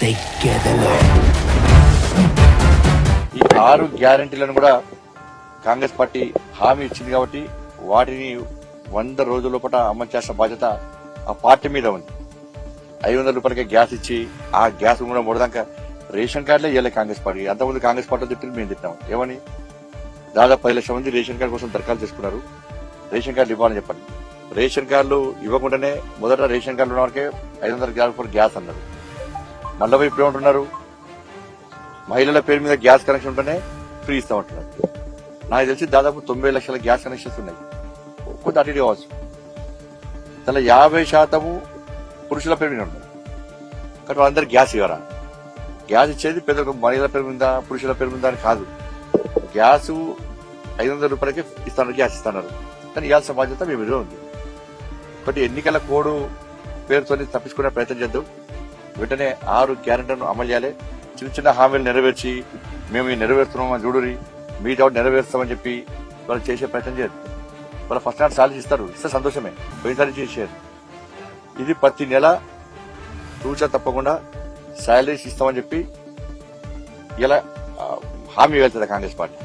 ఈ 6 గ్యారెంటీలను కూడా కాంగ్రెస్ పార్టీ హామీ ఇచ్చింది కాబట్టి వాటిని 100 రోజుల లోపల అమలు చేసిన బాధ్యత ఆ పార్టీ మీద ఉంది. 500 రూపాయలకే గ్యాస్ ఇచ్చి ఆ గ్యాస్ కూడా మూడదాకా రేషన్ కార్డులే ఇవ్వలే కాంగ్రెస్ పార్టీ. అంతకుముందు కాంగ్రెస్ పార్టీ తిట్టింది మేము తిట్టాం. ఏమని దాదాపు 10 లక్షల మంది రేషన్ కార్డు కోసం దరఖాస్తు చేసుకున్నారు. రేషన్ కార్డులు ఇవ్వాలని చెప్పండి. రేషన్ కార్డులు ఇవ్వకుండానే మొదట రేషన్ కార్డులు ఉన్న వరకే 500 గ్యాస్ అన్నారు. మళ్ళీ ఇప్పుడు ఏమంటున్నారు, మహిళల పేరు మీద గ్యాస్ కనెక్షన్ ఉంటేనే ఫ్రీ ఇస్తామంటున్నారు. నాకు తెలిసి దాదాపు 90 లక్షల గ్యాస్ కనెక్షన్స్ ఉన్నాయి. కొంత అటు కావచ్చు. దానిలో 50% పురుషుల పేరు మీద ఉంటుంది. కానీ వాళ్ళందరూ గ్యాస్ ఇవ్వరా? గ్యాస్ ఇచ్చేది పెద్ద మహిళల పేరు మీద పురుషుల పేరు మీద అని కాదు. గ్యాస్ 500 రూపాయలకి ఇస్తున్నారు, గ్యాస్ ఇస్తున్నారు. కానీ ఇవ్వాల్సిన బాధ్యత మీ మీద ఉంది. ఒకటి ఎన్నికల కోడ్ పేరుతో తప్పించుకునే ప్రయత్నం చేద్దాం. వెంటనే 6 గ్యారెంటీలను అమలు చేయాలి. చిన్న చిన్న హామీలు నెరవేర్చి మేము ఈ నెరవేరుస్తున్నామని చూడురి, మీతో నెరవేరుస్తామని చెప్పి వాళ్ళు చేసే ప్రయత్నం చేయరు. వాళ్ళు ఫస్ట్ నాట్ సాలరీ ఇస్తారు, ఇస్తే సంతోషమే, పోయినసారి చేసేది. ఇది ప్రతి నెల తూచా తప్పకుండా శాలరీస్ ఇస్తామని చెప్పి ఇలా హామీ వెళ్తుంది కాంగ్రెస్ పార్టీ.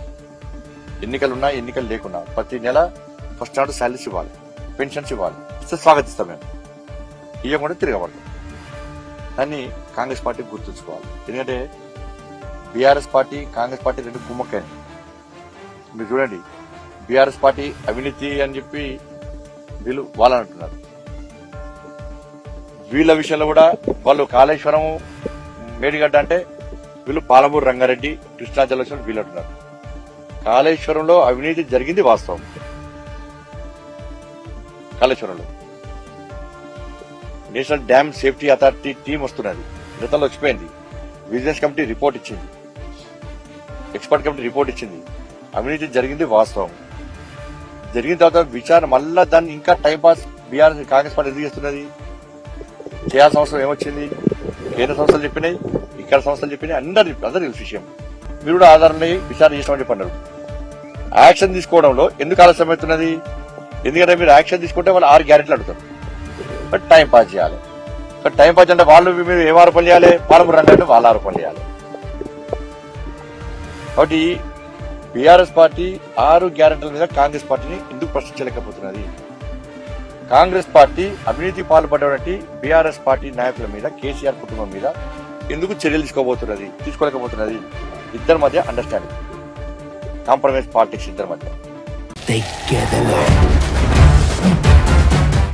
ఎన్నికలున్నా ఎన్నికలు లేకున్నా ప్రతి నెల ఫస్ట్ నాట్ శాలరీస్ ఇవ్వాలి, పెన్షన్స్ ఇవ్వాలి. ఇస్తే స్వాగతిస్తాం మేము, ఇవ్వకుండా తిరగబడతాం. దాన్ని కాంగ్రెస్ పార్టీ గుర్తుంచుకోవాలి. ఎందుకంటే బీఆర్ఎస్ పార్టీ కాంగ్రెస్ పార్టీ రెండు కుమ్మక్కని. మీరు చూడండి, బీఆర్ఎస్ పార్టీ అవినీతి అని చెప్పి వీళ్ళు వాళ్ళని అంటున్నారు. వీళ్ళ విషయంలో కూడా వాళ్ళు కాళేశ్వరం మేడిగడ్డ అంటే వీళ్ళు పాలమూరు రంగారెడ్డి కృష్ణా జలాశయం వీళ్ళు అంటున్నారు. కాళేశ్వరంలో అవినీతి జరిగింది వాస్తవం. కాళేశ్వరంలో national dam safety authority team వస్తున్నది, గతంలో వచ్చిపోయింది. బిజినెస్ కమిటీ రిపోర్ట్ ఇచ్చింది, ఎక్స్పర్ట్ కమిటీ రిపోర్ట్ ఇచ్చింది. అవినీతి జరిగింది వాస్తవం. జరిగిన తర్వాత విచారణ మళ్ళా దాన్ని ఇంకా టైంపాస్ బీఆర్ఎస్ కాంగ్రెస్ పార్టీ ఎందుకు చేస్తున్నది? చేయాల్సిన అవసరం ఏమొచ్చింది? కేంద్ర సంస్థలు చెప్పినాయి, ఇక్కడ సంస్థలు చెప్పినాయి, అందరు తెలుసు విషయం. మీరు కూడా ఆధారాన్ని విచారణ చేసినామని చెప్పన్నారు. యాక్షన్ తీసుకోవడంలో ఎందుకు ఆలస్యం అవుతున్నది? ఎందుకంటే మీరు యాక్షన్ తీసుకుంటే వాళ్ళు 6 గ్యారెంటీలు అడుగుతారు, బట్ టైం పాస్ చేయాలి. బట్ టైం పాస్ అంటే వాళ్ళు మీరు ఏం ఆరోపణలు చేయాలి? పాలమూరు రంగంటే వాళ్ళ ఆరోపణలు చేయాలి. కాబట్టి బీఆర్ఎస్ పార్టీ 6 గ్యారెంటీల మీద కాంగ్రెస్ పార్టీని ఎందుకు ప్రశ్నించలేకపోతున్నది? కాంగ్రెస్ పార్టీ అవినీతి పాల్పడేటువంటి బీఆర్ఎస్ పార్టీ నాయకుల మీద, కేసీఆర్ కుటుంబం మీద ఎందుకు చర్యలు తీసుకోలేకపోతున్నది? ఇద్దరి మధ్య అండర్స్టాండింగ్, కాంప్రమైజ్ పాలిటిక్స్ ఇద్దరి మధ్య.